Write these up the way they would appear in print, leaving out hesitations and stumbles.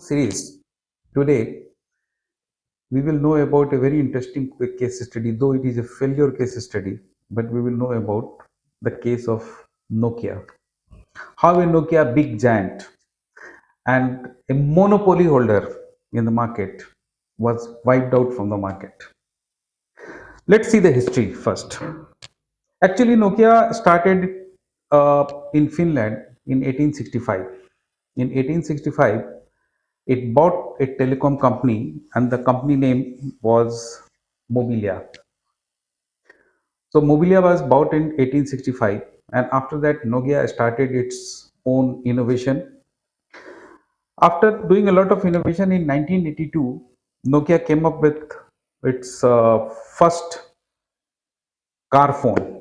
series, today we will know about a very interesting quick case study, though it is a failure case study, but we will know about the case of Nokia. How a Nokia big giant and a monopoly holder in the market was wiped out from the market. Let's see the history first. Actually, Nokia started in Finland in 1865. In 1865, it bought a telecom company, and the company name was Mobilia. So Mobilia was bought in 1865, and after that, Nokia started its own innovation. After doing a lot of innovation in 1982, Nokia came up with its first car phone,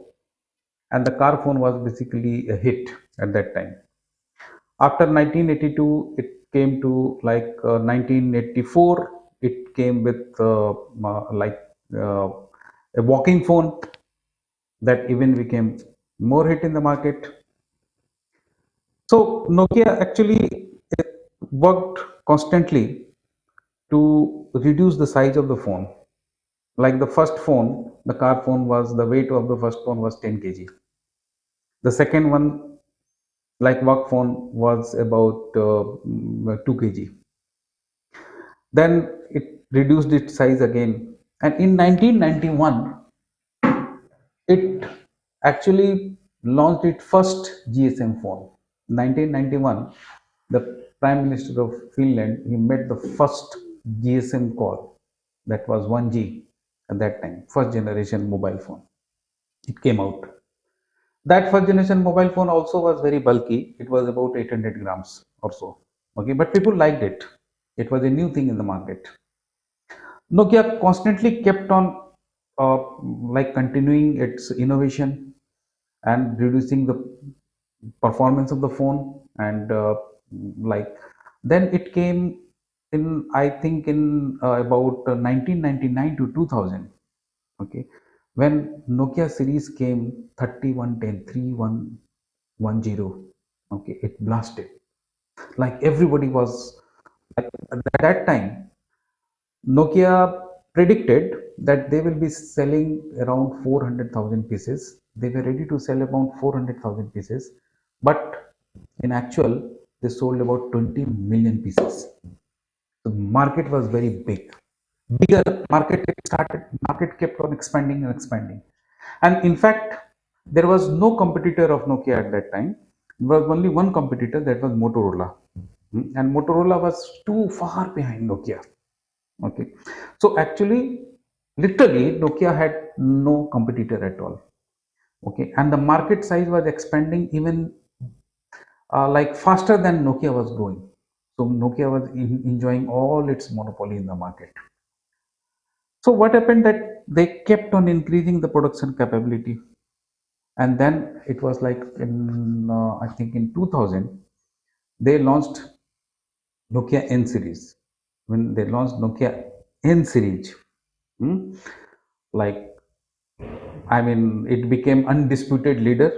and the car phone was basically a hit at that time. After 1982, it came to 1984. It came with uh, a walking phone that even became more hit in the market. So Nokia actually worked constantly to reduce the size of the phone. Like the first phone, the car phone was the weight of the first phone was 10 kg. The second one, like work phone, was about 2 kg. Then it reduced its size again, and in 1991 it actually launched its first GSM phone. 1991, the Prime Minister of Finland, he made the first GSM call, that was 1G at that time, first generation mobile phone. It came out. That first generation mobile phone also was very bulky. It was about 800 grams or so. Okay, but people liked it. It was a new thing in the market. Nokia constantly kept on continuing its innovation and reducing the performance of the phone, and like then it came in, I think, in about 1999 to 2000. Okay, when Nokia series came, 3110 3110. Okay, it blasted. Like everybody was, like at that time Nokia predicted that they will be selling around 400,000 pieces. They were ready to sell about 400,000 pieces, but in actual, they sold about 20 million pieces. The market was very big, bigger market. Market kept on expanding and expanding, and in fact, there was no competitor of Nokia at that time. There was only one competitor, that was Motorola. And Motorola was too far behind Nokia. Okay, so actually, literally, Nokia had no competitor at all. Okay, and the market size was expanding even like faster than Nokia was growing. So Nokia was enjoying all its monopoly in the market. So what happened, that they kept on increasing the production capability, and then it was like in I think in 2000 they launched Nokia N series. When they launched Nokia N series, hmm, like I mean, it became undisputed leader.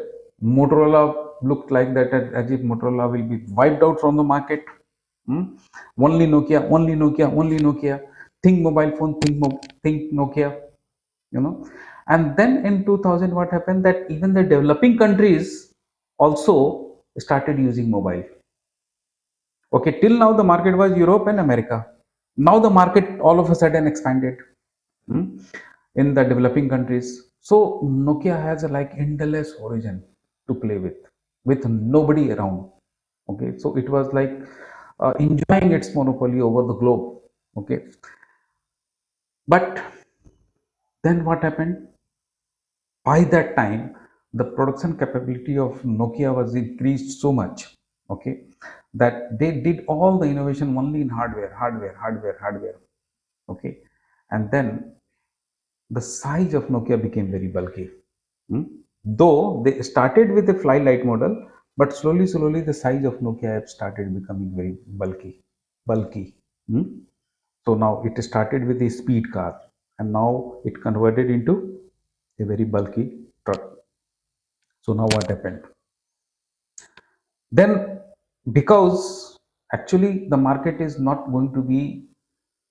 Motorola looked like that, as if Motorola will be wiped out from the market. Hmm? Only Nokia, only Nokia, only Nokia. Think mobile phone, think Nokia. You know. And then in 2000, what happened, that even the developing countries also started using mobile. Okay, till now the market was Europe and America. Now the market all of a sudden expanded, hmm, in the developing countries. So Nokia has a like endless horizon to play with nobody around. Okay, so it was like enjoying its monopoly over the globe. Okay, but then what happened? By that time, the production capability of Nokia was increased so much. Okay, that they did all the innovation only in hardware. Okay, and then the size of Nokia became very bulky. Hmm? Though they started with a fly light model, but slowly the size of Nokia started becoming very bulky. Hmm? So now it started with a speed car, and now it converted into a very bulky truck. So now what happened? Then, because Actually, the market is not going to be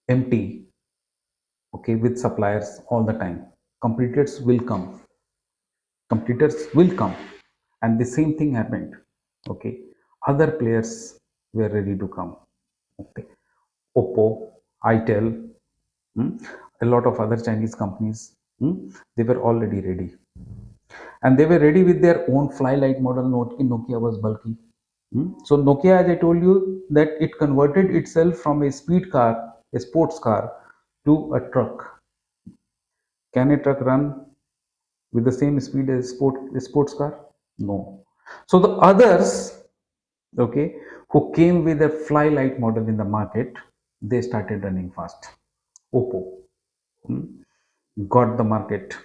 empty, okay, with suppliers all the time. Competitors will come. Competitors will come, and the same thing happened. Okay, other players were ready to come. Okay, Oppo, Itel, a lot of other Chinese companies, they were already ready, and they were ready with their own fly-light model. Nokia was bulky. So Nokia, as I told you, that it converted itself from a speed car, a sports car, to a truck. Can a truck run with the same speed as a sports car? No. So the others, okay, who came with a fly-light model in the market, they started running fast. Oppo got the market.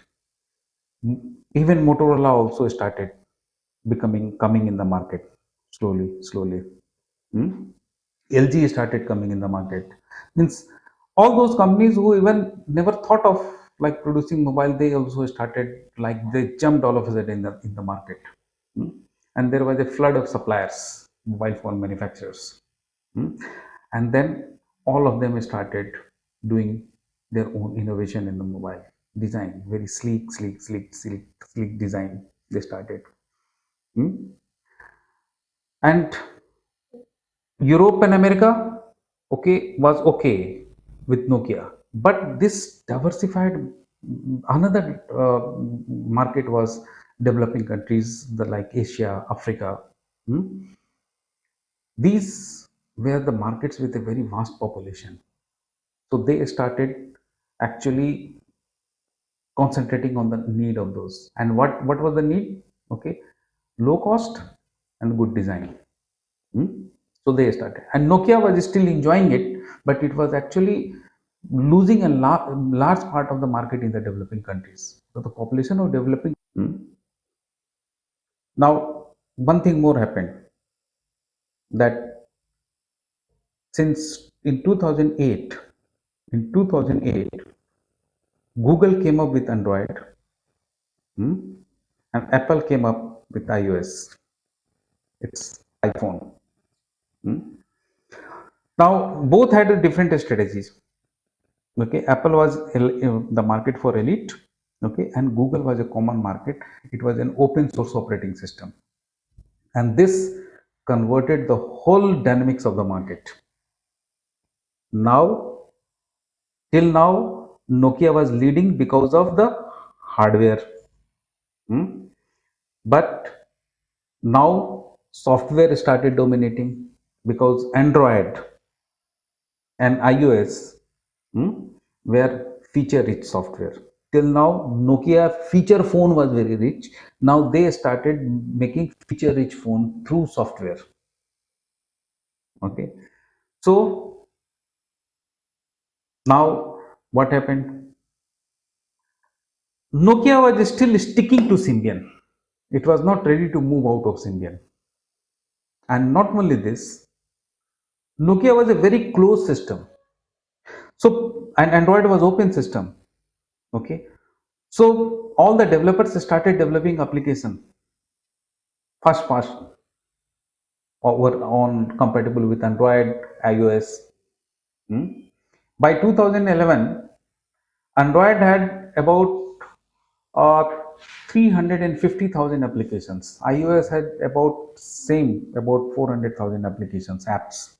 Even Motorola also started coming in the market slowly. Hmm? LG started coming in the market. Means all those companies who even never thought of like producing mobile, they also started, like they jumped all of a sudden in the market. Hmm? And there was a flood of suppliers, mobile phone manufacturers. Hmm? And then all of them started doing their own innovation in the mobile design, very sleek design they started. Hmm? And Europe and America, okay, was okay with Nokia, but this diversified, another market was developing countries, the like Asia, Africa. Hmm? These were the markets with a very vast population. So they started actually concentrating on the need of those. And what was the need? Okay, low cost and good design. Hmm? So they started, and Nokia was still enjoying it, but it was actually losing a large part of the market in the developing countries. So the population of developing. Now, one thing more happened, that since in 2008, Google came up with Android, and Apple came up with iOS. It's iPhone. Now, both had different strategies. Okay, Apple was the market for elite. Okay, and Google was a common market. It was an open source operating system, and this converted the whole dynamics of the market. Now, till now, Nokia was leading because of the hardware. But now software started dominating, because Android and iOS were feature rich software. Till now, Nokia feature phone was very rich. Now they started making feature rich phone through software. Okay. So now what happened? Nokia was still sticking to Symbian. It was not ready to move out of Symbian. And not only this, Nokia was a very closed system. So, and Android was open system. Okay. So all the developers started developing application fast over on compatible with Android, iOS. By 2011, Android had about uh, 350,000 applications. iOS had about 400,000 applications, apps,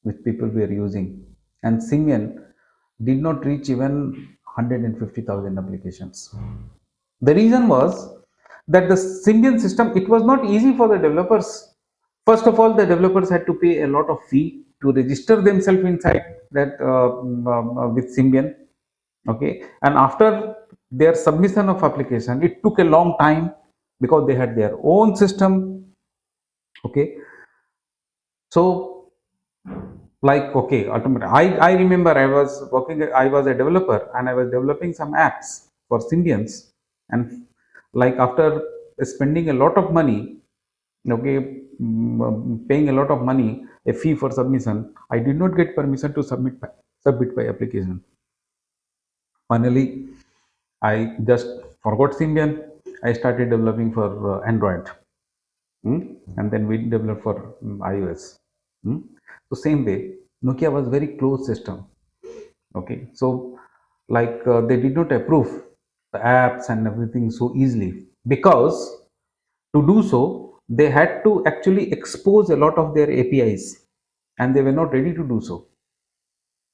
which people were using. And Symbian did not reach even 150,000 applications. The reason was that the Symbian system, it was not easy for the developers. First of all, the developers had to pay a lot of fee to register themselves inside that with Symbian. Okay, and after their submission of application, it took a long time because they had their own system. Okay, so like, okay, ultimately, I remember I was a developer, and I was developing some apps for Symbians. And like, after spending a lot of money, okay, paying a lot of money, a fee for submission, I did not get permission to submit my application. Finally, I just forgot Symbian. I started developing for Android. And then we developed for iOS. Hmm? So same way, Nokia was very closed system. Okay, so like they did not approve the apps and everything so easily, because to do so they had to actually expose a lot of their APIs, and they were not ready to do so.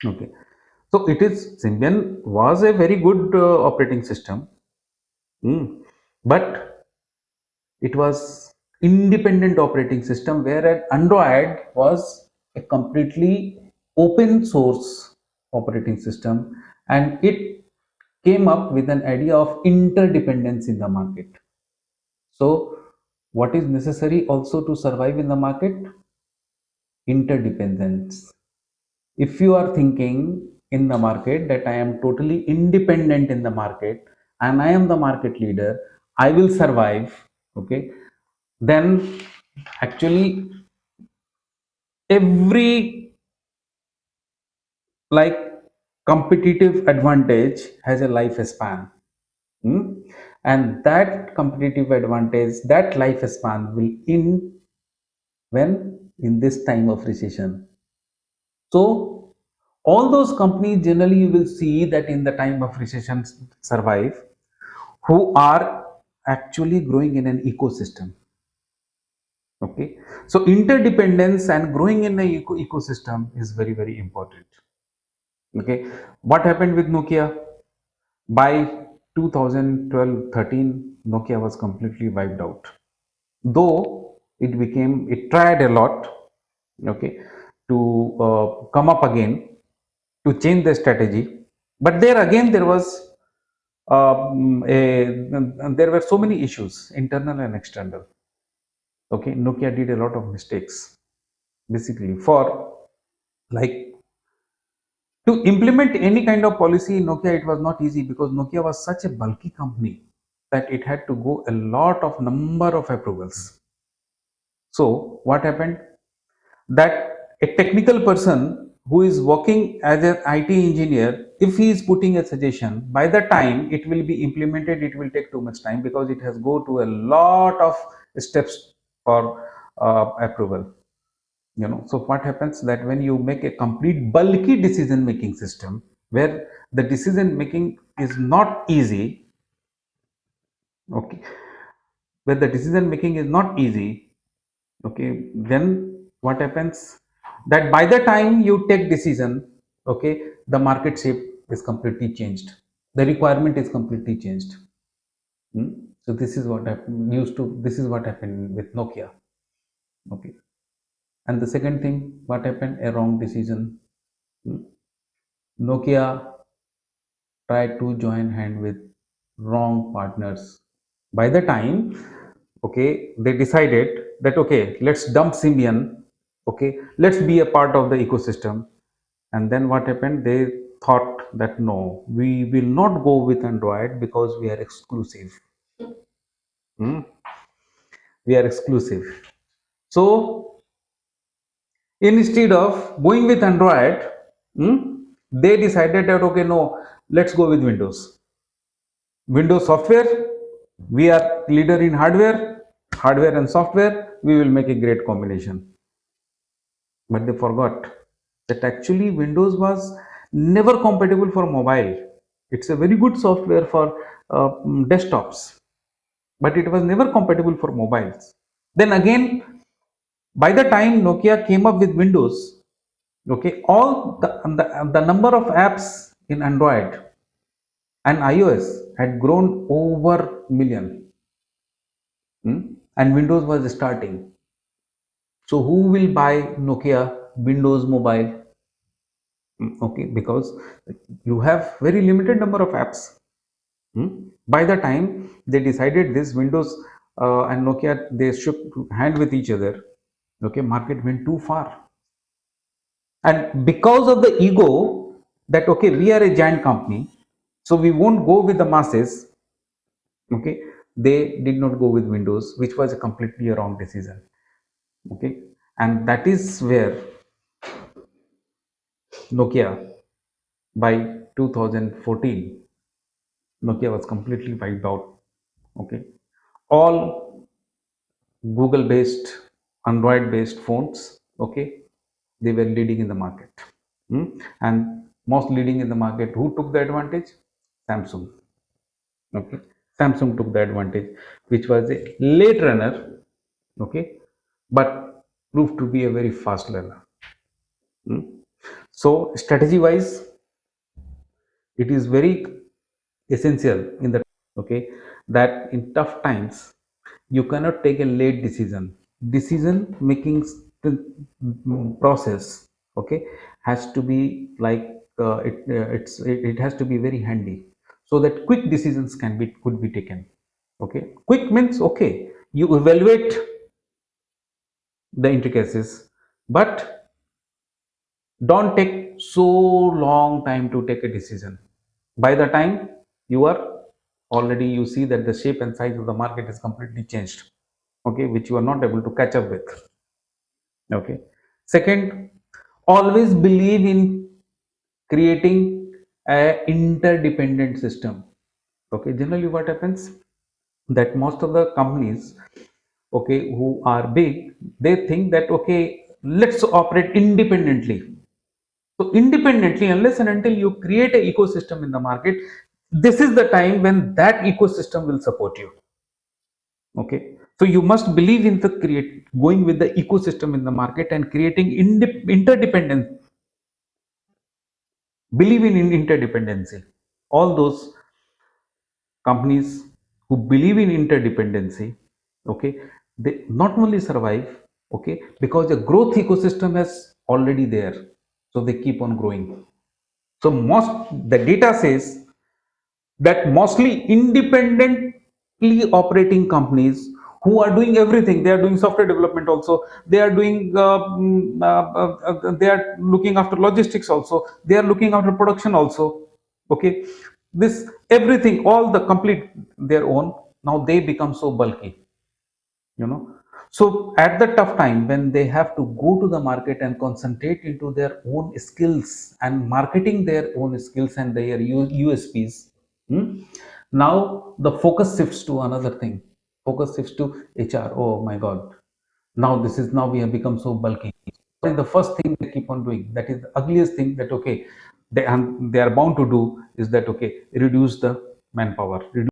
Okay, so it is Symbian was a very good operating system. Hmm. But it was independent operating system, whereas Android was a completely open source operating system, and it came up with an idea of interdependence in the market. So what is necessary also to survive in the market? Interdependence. If you are thinking in the market that I am totally independent in the market and I am the market leader, I will survive, okay, then actually every like competitive advantage has a lifespan. Hmm? And that competitive advantage, that lifespan will end when in this time of recession. So all those companies generally you will see that in the time of recession survive, who are actually growing in an ecosystem. Okay, so interdependence and growing in an ecosystem is very very important. Okay, what happened with Nokia? By 2012-13, Nokia was completely wiped out. Though it tried a lot, okay, to come up again, to change the strategy. But there again, there were so many issues, internal and external. Okay, Nokia did a lot of mistakes. Basically, for like to implement any kind of policy in Nokia, it was not easy because Nokia was such a bulky company that it had to go a lot of number of approvals. So what happened? That a technical person who is working as an IT engineer, if he is putting a suggestion, by the time it will be implemented, it will take too much time because it has go to a lot of steps for approval. You know, so what happens that when you make a complete bulky decision making system where the decision making is not easy, okay, where the decision making is not easy, okay, then what happens that by the time you take decision, okay, the market shape is completely changed, the requirement is completely changed. Hmm? So this is what happened used to this is what happened with Nokia. Okay, and the second thing, what happened, a wrong decision. Hmm? Nokia tried to join hand with wrong partners. By the time, okay, they decided that okay, let's dump Symbian, okay, let's be a part of the ecosystem. And then what happened, they thought that no, we will not go with Android because we are exclusive. Hmm? We are exclusive. So instead of going with Android, hmm, they decided that okay, no, let's go with Windows software. We are leader in hardware and software. We will make a great combination. But they forgot that actually Windows was never compatible for mobile. It's a very good software for desktops, but it was never compatible for mobiles. Then again, by the time Nokia came up with Windows, okay, all the number of apps in Android and iOS had grown over million. And Windows was starting. So who will buy Nokia Windows Mobile? Okay, because you have very limited number of apps. By the time they decided this, Windows and Nokia, they shook hand with each other. Okay, market went too far, and because of the ego that okay, we are a giant company, so we won't go with the masses. Okay, they did not go with Windows, which was a completely wrong decision. Okay, and that is where Nokia, by 2014, Nokia was completely wiped out. Okay, all Google based, Android based phones, okay, they were leading in the market. And most leading in the market, who took the advantage? Samsung. Okay, Samsung took the advantage, which was a late runner. Okay, but proved to be a very fast learner. Hmm. So strategy wise, it is very essential in the, okay, that in tough times you cannot take a late decision making process, okay, has to be like it has to be very handy, so that quick decisions could be taken. Okay, quick means, okay, you evaluate the intricacies, but don't take so long time to take a decision. By the time you are already, you see that the shape and size of the market is completely changed, okay, which you are not able to catch up with. Okay, second, always believe in creating a interdependent system. Okay, generally what happens, that most of the companies, okay, who are big, they think that, okay, let's operate independently. So independently, unless and until you create an ecosystem in the market, this is the time when that ecosystem will support you. Okay, so you must believe in the create going with the ecosystem in the market and creating interdependence. Believe in interdependency. All those companies who believe in interdependency, okay, they not only survive, okay, because the growth ecosystem is already there, so they keep on growing. So most, the data says that mostly independently operating companies who are doing everything, they are doing software development also, they are doing they are looking after logistics also, they are looking after production also. Okay, this everything, all the complete their own, now they become so bulky, you know. So at the tough time when they have to go to the market and concentrate into their own skills and marketing their own skills and their USPs, now the focus shifts to another thing. Focus shifts to HR. Oh my God, now this is, now we have become so bulky. What is the first thing they keep on doing? That is the ugliest thing, that okay, they are bound to do, is that okay, reduce the manpower, reduce